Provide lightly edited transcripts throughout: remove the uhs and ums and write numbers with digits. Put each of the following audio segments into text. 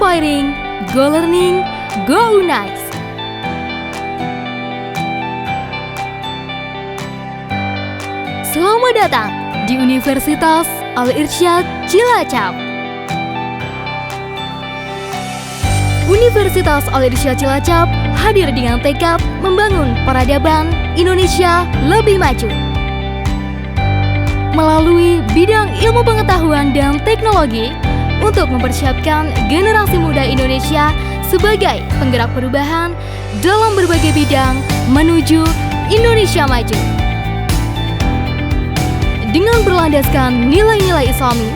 Inspiring, Go Learning, Go Nice. Selamat datang di Universitas Al-Irsyad Cilacap. Universitas Al-Irsyad Cilacap hadir dengan tekad membangun peradaban Indonesia lebih maju. Melalui bidang ilmu pengetahuan dan teknologi untuk mempersiapkan generasi muda Indonesia sebagai penggerak perubahan dalam berbagai bidang menuju Indonesia maju. Dengan berlandaskan nilai-nilai Islami,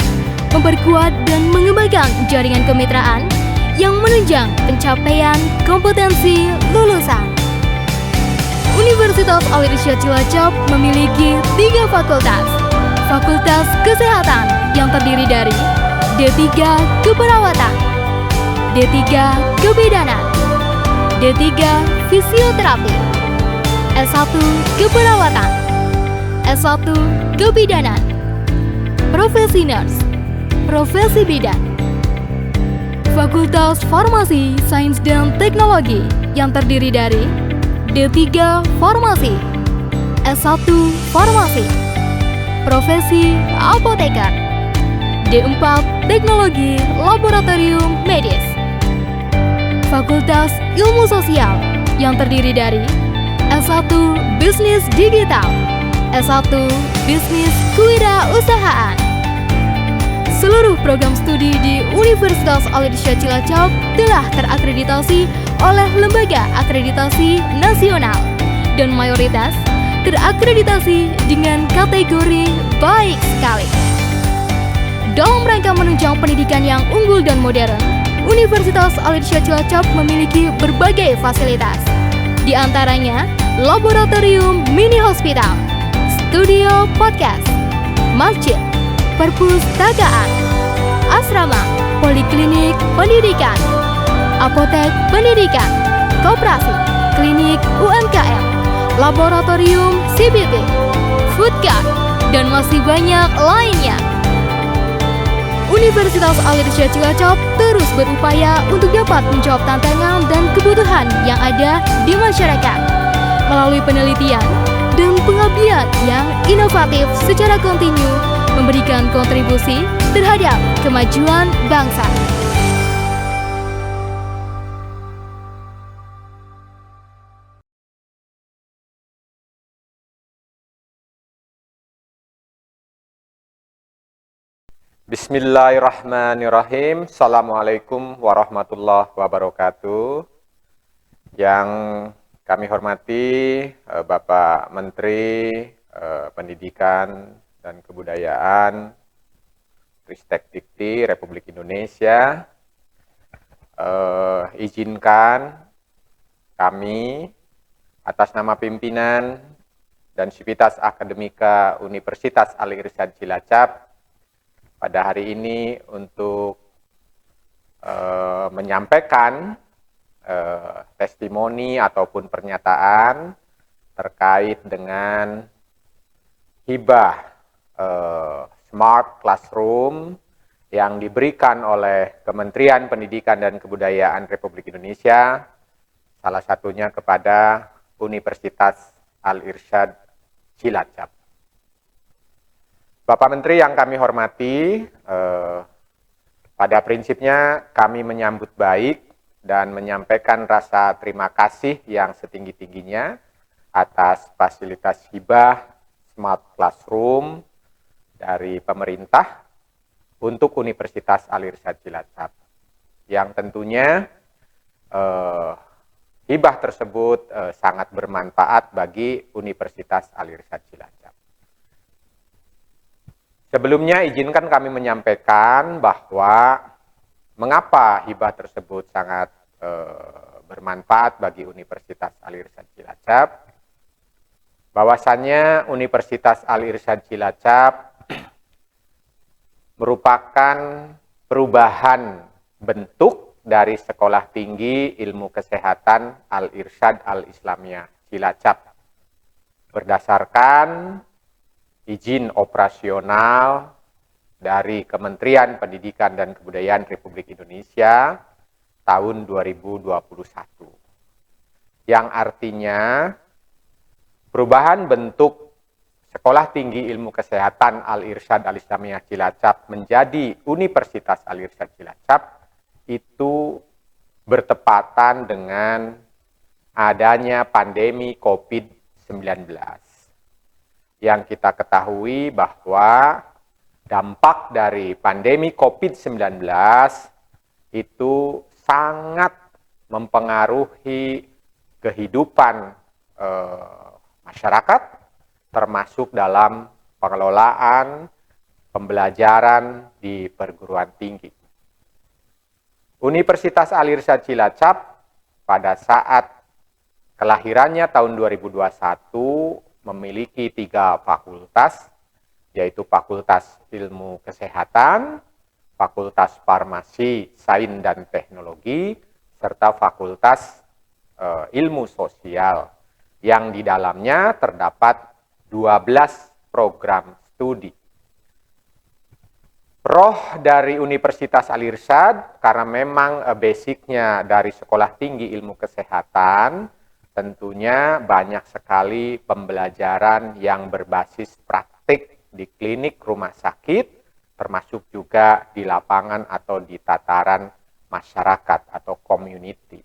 memperkuat dan mengembangkan jaringan kemitraan yang menunjang pencapaian kompetensi lulusan. Universitas Al-Irsyad Cilacap memiliki 3 fakultas. Fakultas Kesehatan yang terdiri dari D3 Keperawatan, D3 Kebidanan, D3 Fisioterapi, S1 Keperawatan, S1 Kebidanan, Profesi Nurse, Profesi Bidan. Fakultas Farmasi, Sains dan Teknologi yang terdiri dari D3 Farmasi, S1 Farmasi, Profesi Apoteker, D4 Teknologi Laboratorium Medis. Fakultas Ilmu Sosial yang terdiri dari S1 Bisnis Digital, S1 Bisnis Kewirausahaan. Seluruh program studi di Universitas Al-Irsyad Cilacap telah terakreditasi oleh Lembaga Akreditasi Nasional dan mayoritas terakreditasi dengan kategori baik sekali. Dalam rangka menunjang pendidikan yang unggul dan modern, Universitas Al-Irsyad Cilacap memiliki berbagai fasilitas, di antaranya laboratorium mini hospital, studio podcast, masjid, perpustakaan, asrama, poliklinik pendidikan, apotek pendidikan, koperasi, klinik UMKM, laboratorium CBT, food cart, dan masih banyak lainnya. Universitas Al-Irsyad Cilacap terus berupaya untuk dapat menjawab tantangan dan kebutuhan yang ada di masyarakat melalui penelitian dan pengabdian yang inovatif secara kontinu, memberikan kontribusi terhadap kemajuan bangsa. Bismillahirrahmanirrahim. Assalamualaikum warahmatullahi wabarakatuh. Yang kami hormati Bapak Menteri Pendidikan dan Kebudayaan Ristek Dikti Republik Indonesia, izinkan kami atas nama pimpinan dan Sivitas Akademika Universitas Al-Irsyad Cilacap pada hari ini untuk menyampaikan testimoni ataupun pernyataan terkait dengan hibah Smart Classroom yang diberikan oleh Kementerian Pendidikan dan Kebudayaan Republik Indonesia, salah satunya kepada Universitas Al-Irsyad Cilacap. Bapak Menteri yang kami hormati, pada prinsipnya kami menyambut baik dan menyampaikan rasa terima kasih yang setinggi-tingginya atas fasilitas hibah Smart Classroom dari pemerintah untuk Universitas Al-Irsyad Cilacap, yang tentunya hibah tersebut sangat bermanfaat bagi Universitas Al-Irsyad Cilacap. Sebelumnya izinkan kami menyampaikan bahwa mengapa hibah tersebut sangat bermanfaat bagi Universitas Al-Irsyad Cilacap. Bahwasannya Universitas Al-Irsyad Cilacap merupakan perubahan bentuk dari Sekolah Tinggi Ilmu Kesehatan Al-Irsyad Al-Islamiyah Cilacap berdasarkan izin operasional dari Kementerian Pendidikan dan Kebudayaan Republik Indonesia tahun 2021. Yang artinya perubahan bentuk Sekolah Tinggi Ilmu Kesehatan Al-Irsyad Al-Islamiyah Cilacap menjadi Universitas Al-Irsyad Cilacap itu bertepatan dengan adanya pandemi COVID-19. Yang kita ketahui bahwa dampak dari pandemi COVID-19 itu sangat mempengaruhi kehidupan masyarakat, termasuk dalam pengelolaan pembelajaran di perguruan tinggi. Universitas Al-Irsyad Cilacap pada saat kelahirannya tahun 2021 memiliki 3 fakultas, yaitu Fakultas Ilmu Kesehatan, Fakultas Farmasi, Sains dan Teknologi, serta Fakultas Ilmu Sosial, yang di dalamnya terdapat 12 program studi. Roh dari Universitas Al-Irsyad, karena memang basicnya dari Sekolah Tinggi Ilmu Kesehatan, tentunya banyak sekali pembelajaran yang berbasis praktik di klinik rumah sakit, termasuk juga di lapangan atau di tataran masyarakat atau community.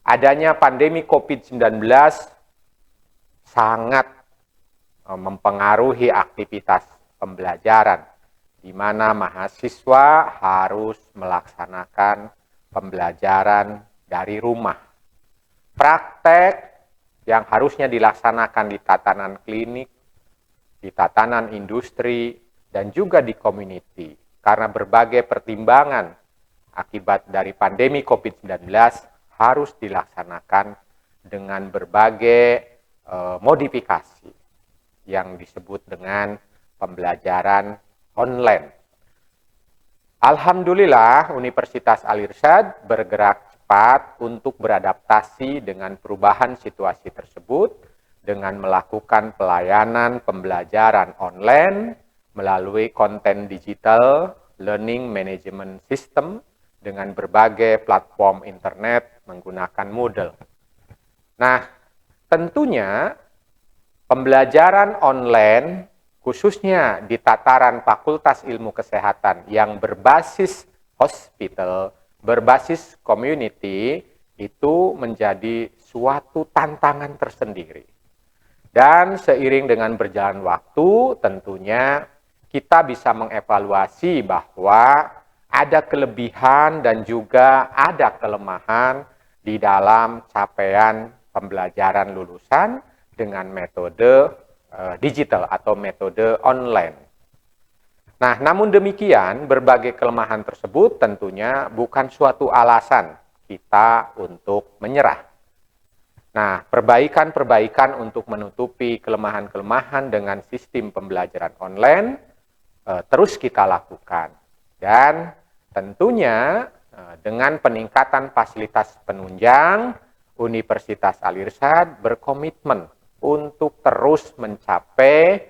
Adanya pandemi COVID-19 sangat mempengaruhi aktivitas pembelajaran, di mana mahasiswa harus melaksanakan pembelajaran dari rumah. Praktek yang harusnya dilaksanakan di tatanan klinik, di tatanan industri, dan juga di community. Karena berbagai pertimbangan akibat dari pandemi COVID-19 harus dilaksanakan dengan berbagai modifikasi yang disebut dengan pembelajaran online. Alhamdulillah, Universitas Al-Irsyad bergerak cepat untuk beradaptasi dengan perubahan situasi tersebut dengan melakukan pelayanan pembelajaran online melalui konten digital, learning management system dengan berbagai platform internet menggunakan Moodle. Nah, tentunya pembelajaran online khususnya di tataran Fakultas Ilmu Kesehatan yang berbasis hospital, berbasis community, itu menjadi suatu tantangan tersendiri. Dan seiring dengan berjalan waktu, tentunya kita bisa mengevaluasi bahwa ada kelebihan dan juga ada kelemahan di dalam capaian pembelajaran lulusan dengan metode digital atau metode online. Nah, namun demikian, berbagai kelemahan tersebut tentunya bukan suatu alasan kita untuk menyerah. Nah, perbaikan-perbaikan untuk menutupi kelemahan-kelemahan dengan sistem pembelajaran online terus kita lakukan. Dan tentunya dengan peningkatan fasilitas penunjang, Universitas Al-Irsyad berkomitmen untuk terus mencapai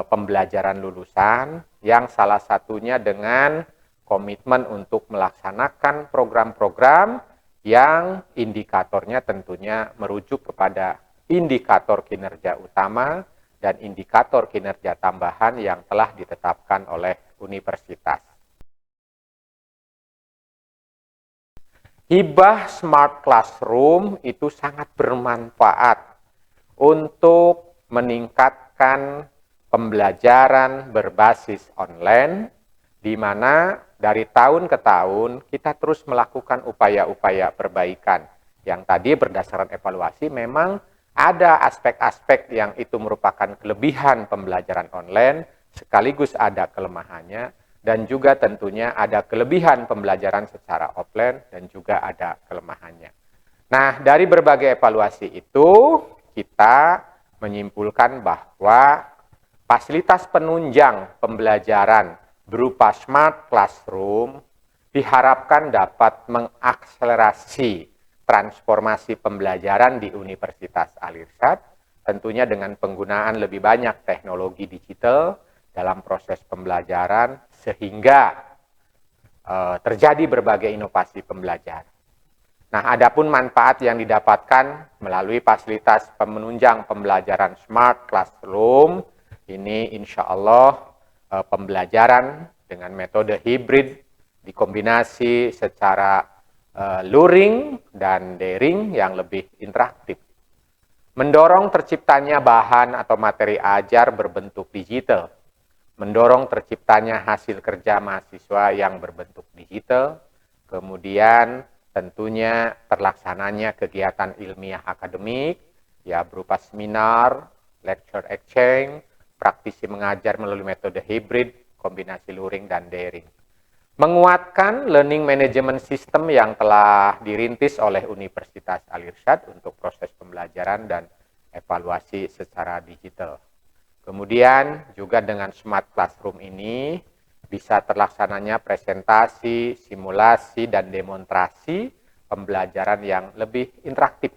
pembelajaran lulusan yang salah satunya dengan komitmen untuk melaksanakan program-program yang indikatornya tentunya merujuk kepada indikator kinerja utama dan indikator kinerja tambahan yang telah ditetapkan oleh universitas. Hibah Smart Classroom itu sangat bermanfaat untuk meningkatkan pembelajaran berbasis online, di mana dari tahun ke tahun kita terus melakukan upaya-upaya perbaikan. Yang tadi berdasarkan evaluasi memang ada aspek-aspek yang itu merupakan kelebihan pembelajaran online, sekaligus ada kelemahannya, dan juga tentunya ada kelebihan pembelajaran secara offline dan juga ada kelemahannya. Nah, dari berbagai evaluasi itu kita menyimpulkan bahwa fasilitas penunjang pembelajaran berupa Smart Classroom diharapkan dapat mengakselerasi transformasi pembelajaran di Universitas Al-Irsyad, tentunya dengan penggunaan lebih banyak teknologi digital dalam proses pembelajaran, sehingga terjadi berbagai inovasi pembelajaran. Nah, adapun manfaat yang didapatkan melalui fasilitas penunjang pembelajaran Smart Classroom, ini insya Allah pembelajaran dengan metode hibrid dikombinasi secara luring dan daring yang lebih interaktif. Mendorong terciptanya bahan atau materi ajar berbentuk digital, mendorong terciptanya hasil kerja mahasiswa yang berbentuk digital, kemudian tentunya terlaksananya kegiatan ilmiah akademik, ya berupa seminar, lecture exchange, praktisi mengajar melalui metode hibrid, kombinasi luring dan daring. Menguatkan learning management system yang telah dirintis oleh Universitas Al-Irsyad untuk proses pembelajaran dan evaluasi secara digital. Kemudian juga dengan Smart Classroom ini bisa terlaksananya presentasi, simulasi, dan demonstrasi pembelajaran yang lebih interaktif.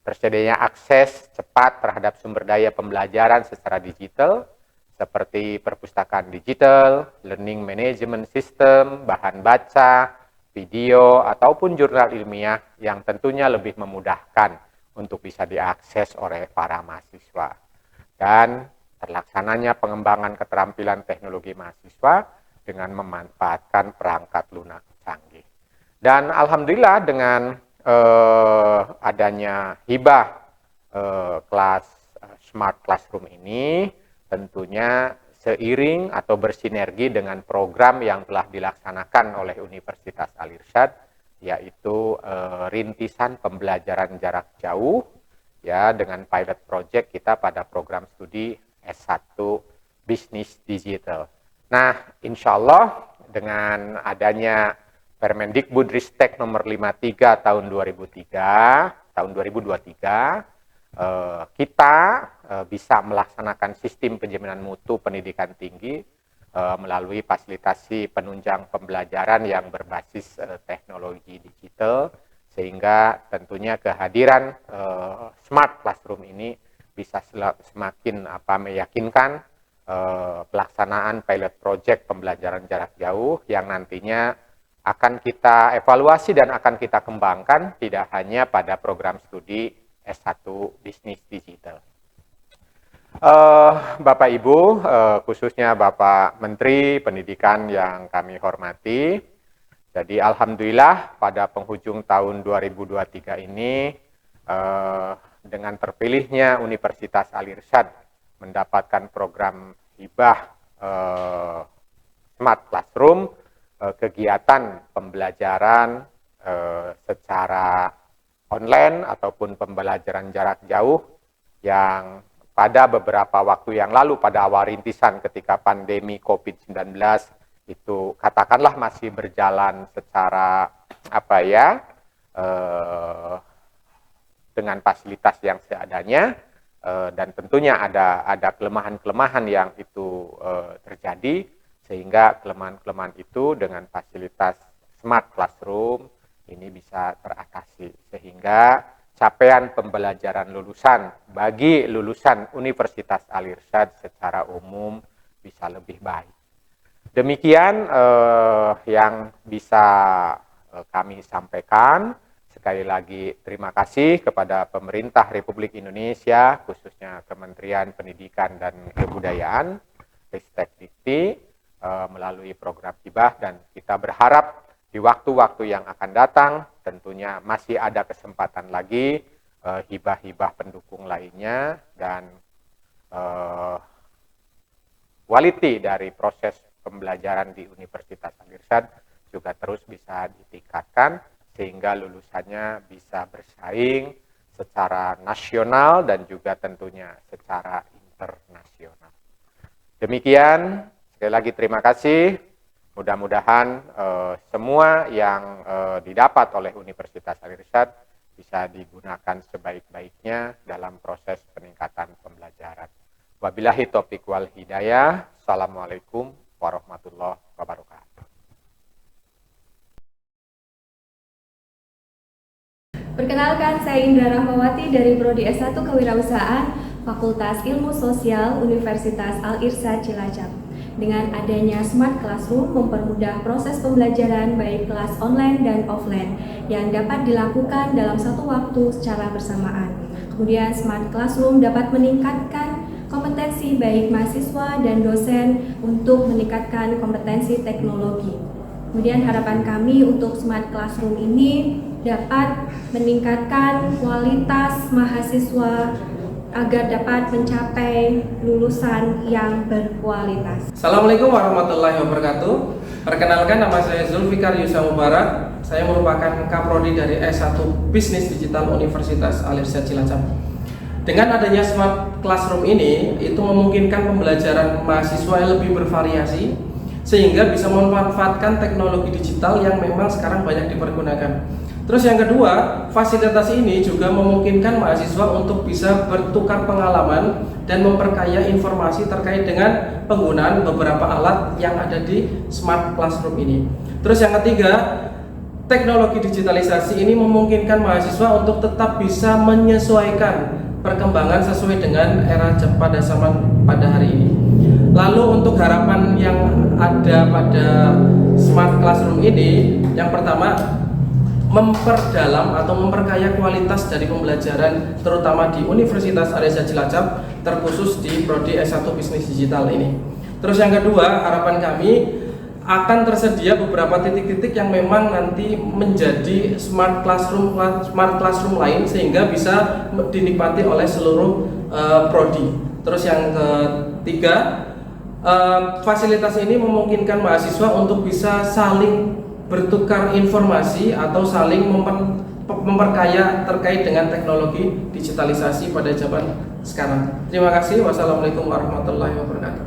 Tersedianya akses cepat terhadap sumber daya pembelajaran secara digital, seperti perpustakaan digital, learning management system, bahan baca, video, ataupun jurnal ilmiah yang tentunya lebih memudahkan untuk bisa diakses oleh para mahasiswa. Dan terlaksananya pengembangan keterampilan teknologi mahasiswa dengan memanfaatkan perangkat lunak canggih. Dan alhamdulillah dengan adanya hibah kelas Smart Classroom ini, tentunya seiring atau bersinergi dengan program yang telah dilaksanakan oleh Universitas Al-Irsyad, yaitu rintisan pembelajaran jarak jauh, ya dengan pilot project kita pada program studi S1 Bisnis Digital. Nah, insya Allah dengan adanya Permendikbudristek nomor 53 tahun 2023, kita bisa melaksanakan sistem penjaminan mutu pendidikan tinggi melalui fasilitasi penunjang pembelajaran yang berbasis teknologi digital, sehingga tentunya kehadiran Smart Classroom ini bisa semakin meyakinkan pelaksanaan pilot project pembelajaran jarak jauh yang nantinya akan kita evaluasi dan akan kita kembangkan tidak hanya pada program studi S1 Bisnis Digital. Bapak Ibu, khususnya Bapak Menteri Pendidikan yang kami hormati, jadi alhamdulillah pada penghujung tahun 2023 ini dengan terpilihnya Universitas Al-Irsyad mendapatkan program hibah Smart Classroom, kegiatan pembelajaran secara online ataupun pembelajaran jarak jauh yang pada beberapa waktu yang lalu pada awal rintisan ketika pandemi COVID-19 itu katakanlah masih berjalan secara dengan fasilitas yang seadanya, dan tentunya ada kelemahan-kelemahan yang itu terjadi, sehingga kelemahan-kelemahan itu dengan fasilitas Smart Classroom ini bisa teratasi, sehingga capaian pembelajaran lulusan bagi lulusan Universitas Al-Irsyad secara umum bisa lebih baik. Demikian yang bisa kami sampaikan. Sekali lagi terima kasih kepada pemerintah Republik Indonesia, khususnya Kementerian Pendidikan dan Kebudayaan, Ristek Dikti, melalui program hibah, dan kita berharap di waktu-waktu yang akan datang tentunya masih ada kesempatan lagi hibah-hibah pendukung lainnya, dan quality dari proses pembelajaran di Universitas Al-Irsyad juga terus bisa ditingkatkan sehingga lulusannya bisa bersaing secara nasional dan juga tentunya secara internasional. Demikian, sekali lagi terima kasih. Mudah-mudahan semua yang didapat oleh Universitas Al-Irsyad bisa digunakan sebaik-baiknya dalam proses peningkatan pembelajaran. Wabillahi taufiq wal hidayah. Assalamualaikum warahmatullahi wabarakatuh. Perkenalkan, saya Indra Rahmawati dari Prodi S1 Kewirausahaan, Fakultas Ilmu Sosial, Universitas Al-Irsyad Cilacap. Dengan adanya Smart Classroom mempermudah proses pembelajaran baik kelas online dan offline yang dapat dilakukan dalam satu waktu secara bersamaan. Kemudian Smart Classroom dapat meningkatkan kompetensi baik mahasiswa dan dosen untuk meningkatkan kompetensi teknologi. Kemudian harapan kami untuk Smart Classroom ini dapat meningkatkan kualitas mahasiswa agar dapat mencapai lulusan yang berkualitas. Assalamualaikum warahmatullahi wabarakatuh. Perkenalkan, nama saya Zulfikar Yusa Mubarak. Saya merupakan Kaprodi dari S1 Bisnis Digital Universitas Al-Irsyad Cilacap. Dengan adanya Smart Classroom ini, itu memungkinkan pembelajaran mahasiswa yang lebih bervariasi, sehingga bisa memanfaatkan teknologi digital yang memang sekarang banyak dipergunakan. Terus yang kedua, fasilitas ini juga memungkinkan mahasiswa untuk bisa bertukar pengalaman dan memperkaya informasi terkait dengan penggunaan beberapa alat yang ada di Smart Classroom ini. Terus yang ketiga, teknologi digitalisasi ini memungkinkan mahasiswa untuk tetap bisa menyesuaikan perkembangan sesuai dengan era pada zaman pada hari ini. Lalu untuk harapan yang ada pada Smart Classroom ini, yang pertama, memperdalam atau memperkaya kualitas dari pembelajaran terutama di Universitas Al-Irsyad Cilacap, terkhusus di Prodi S1 Bisnis Digital ini. Terus yang kedua, harapan kami akan tersedia beberapa titik-titik yang memang nanti menjadi Smart Classroom lain, sehingga bisa dinikmati oleh seluruh prodi. Terus yang ketiga, fasilitas ini memungkinkan mahasiswa untuk bisa saling bertukar informasi atau saling memperkaya terkait dengan teknologi digitalisasi pada zaman sekarang. Terima kasih. Wassalamualaikum warahmatullahi wabarakatuh.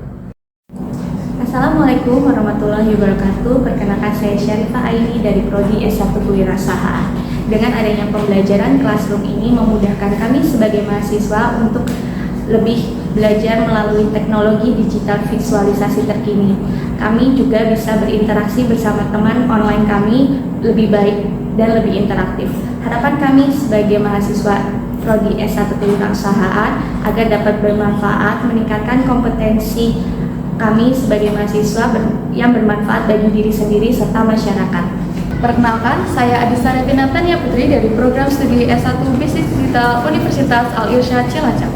Assalamualaikum warahmatullahi wabarakatuh. Perkenalkan, saya Syarifah Aini dari Prodi S1 Kewirausahaan. Dengan adanya pembelajaran Classroom ini memudahkan kami sebagai mahasiswa untuk lebih belajar melalui teknologi digital visualisasi terkini. Kami juga bisa berinteraksi bersama teman online kami lebih baik dan lebih interaktif. Harapan kami sebagai mahasiswa Prodi S1 Kewirausahaan agar dapat bermanfaat, meningkatkan kompetensi kami sebagai mahasiswa yang bermanfaat bagi diri sendiri serta masyarakat. Perkenalkan, saya Adisa Retina Tania Putri dari program studi S1 Bisnis Digital Universitas Al-Irsyad Cilacap.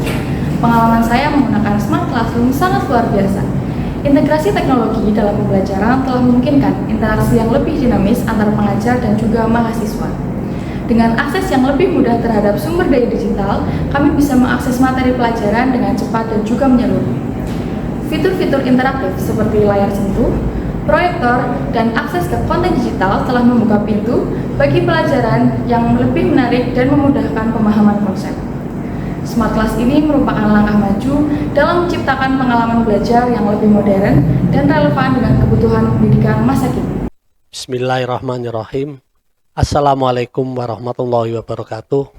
Pengalaman saya menggunakan Smart Classroom sangat luar biasa. Integrasi teknologi dalam pembelajaran telah memungkinkan interaksi yang lebih dinamis antara pengajar dan juga mahasiswa. Dengan akses yang lebih mudah terhadap sumber daya digital, kami bisa mengakses materi pelajaran dengan cepat dan juga menyeluruh. Fitur-fitur interaktif seperti layar sentuh, proyektor, dan akses ke konten digital telah membuka pintu bagi pelajaran yang lebih menarik dan memudahkan pemahaman konsep. Smart Class ini merupakan langkah maju dalam menciptakan pengalaman belajar yang lebih modern dan relevan dengan kebutuhan pendidikan masa kini. Bismillahirrahmanirrahim. Assalamualaikum warahmatullahi wabarakatuh.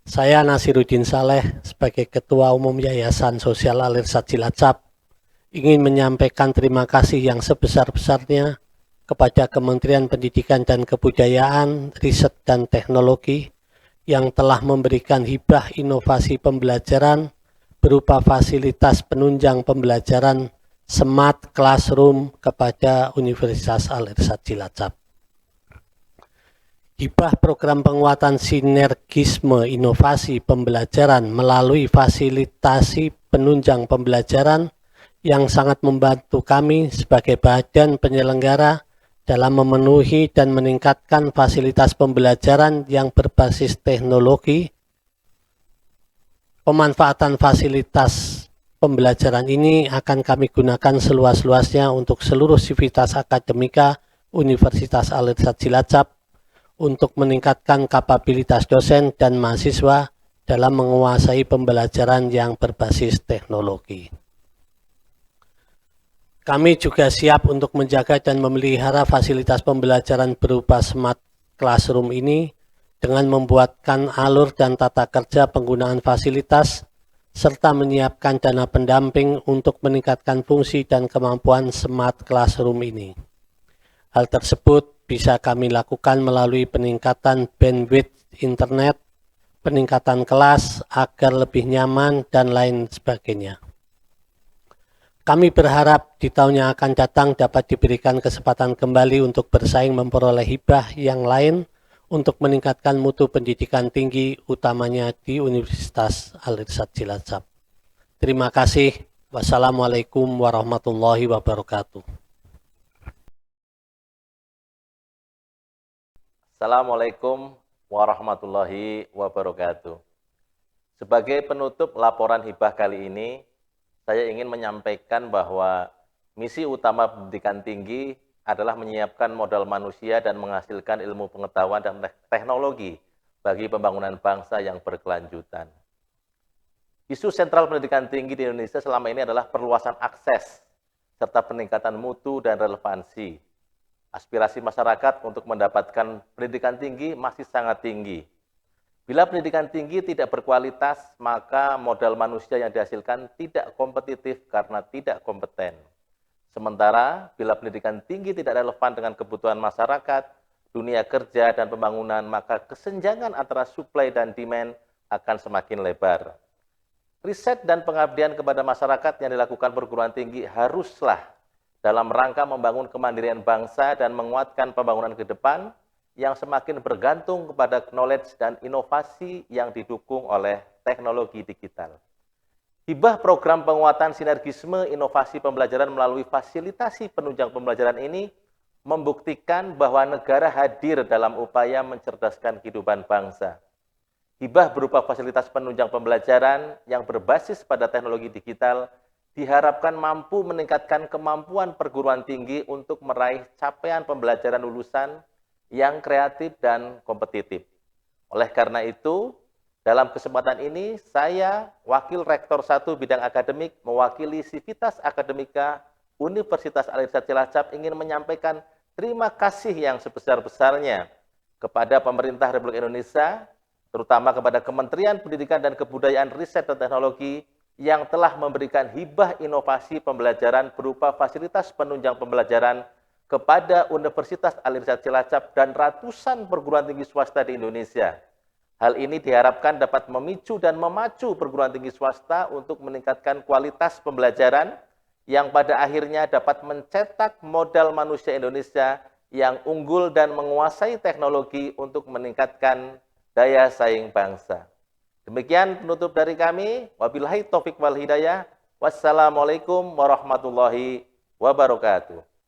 Saya Nasiruddin Saleh sebagai Ketua Umum Yayasan Sosial Al-Irsyad Cilacap ingin menyampaikan terima kasih yang sebesar-besarnya kepada Kementerian Pendidikan dan Kebudayaan, Riset dan Teknologi yang telah memberikan hibah inovasi pembelajaran berupa fasilitas penunjang pembelajaran Smart Classroom kepada Universitas Al-Irsyad Cilacap. Hibah program penguatan sinergisme inovasi pembelajaran melalui fasilitasi penunjang pembelajaran yang sangat membantu kami sebagai badan penyelenggara dalam memenuhi dan meningkatkan fasilitas pembelajaran yang berbasis teknologi. Pemanfaatan fasilitas pembelajaran ini akan kami gunakan seluas-luasnya untuk seluruh sivitas akademika Universitas Al-Irsyad Cilacap untuk meningkatkan kapabilitas dosen dan mahasiswa dalam menguasai pembelajaran yang berbasis teknologi. Kami juga siap untuk menjaga dan memelihara fasilitas pembelajaran berupa Smart Classroom ini dengan membuatkan alur dan tata kerja penggunaan fasilitas serta menyiapkan dana pendamping untuk meningkatkan fungsi dan kemampuan Smart Classroom ini. Hal tersebut bisa kami lakukan melalui peningkatan bandwidth internet, peningkatan kelas agar lebih nyaman, dan lain sebagainya. Kami berharap di tahun yang akan datang dapat diberikan kesempatan kembali untuk bersaing memperoleh hibah yang lain untuk meningkatkan mutu pendidikan tinggi, utamanya di Universitas Al-Irsyad Cilacap. Terima kasih. Wassalamualaikum warahmatullahi wabarakatuh. Assalamualaikum warahmatullahi wabarakatuh. Sebagai penutup laporan hibah kali ini, saya ingin menyampaikan bahwa misi utama pendidikan tinggi adalah menyiapkan modal manusia dan menghasilkan ilmu pengetahuan dan teknologi bagi pembangunan bangsa yang berkelanjutan. Isu sentral pendidikan tinggi di Indonesia selama ini adalah perluasan akses serta peningkatan mutu dan relevansi. Aspirasi masyarakat untuk mendapatkan pendidikan tinggi masih sangat tinggi. Bila pendidikan tinggi tidak berkualitas, maka modal manusia yang dihasilkan tidak kompetitif karena tidak kompeten. Sementara, bila pendidikan tinggi tidak relevan dengan kebutuhan masyarakat, dunia kerja, dan pembangunan, maka kesenjangan antara supply dan demand akan semakin lebar. Riset dan pengabdian kepada masyarakat yang dilakukan perguruan tinggi haruslah dalam rangka membangun kemandirian bangsa dan menguatkan pembangunan ke depan yang semakin bergantung kepada knowledge dan inovasi yang didukung oleh teknologi digital. Hibah program penguatan sinergisme inovasi pembelajaran melalui fasilitasi penunjang pembelajaran ini membuktikan bahwa negara hadir dalam upaya mencerdaskan kehidupan bangsa. Hibah berupa fasilitas penunjang pembelajaran yang berbasis pada teknologi digital diharapkan mampu meningkatkan kemampuan perguruan tinggi untuk meraih capaian pembelajaran lulusan yang kreatif dan kompetitif. Oleh karena itu, dalam kesempatan ini, saya, Wakil Rektor 1 Bidang Akademik, mewakili Sivitas Akademika Universitas Al-Irsyad Cilacap ingin menyampaikan terima kasih yang sebesar-besarnya kepada pemerintah Republik Indonesia, terutama kepada Kementerian Pendidikan dan Kebudayaan Riset dan Teknologi yang telah memberikan hibah inovasi pembelajaran berupa fasilitas penunjang pembelajaran kepada Universitas Al-Irsyad Cilacap dan ratusan perguruan tinggi swasta di Indonesia. Hal ini diharapkan dapat memicu dan memacu perguruan tinggi swasta untuk meningkatkan kualitas pembelajaran yang pada akhirnya dapat mencetak modal manusia Indonesia yang unggul dan menguasai teknologi untuk meningkatkan daya saing bangsa. Demikian penutup dari kami. Wabillahi taufik wal hidayah. Wassalamualaikum warahmatullahi wabarakatuh.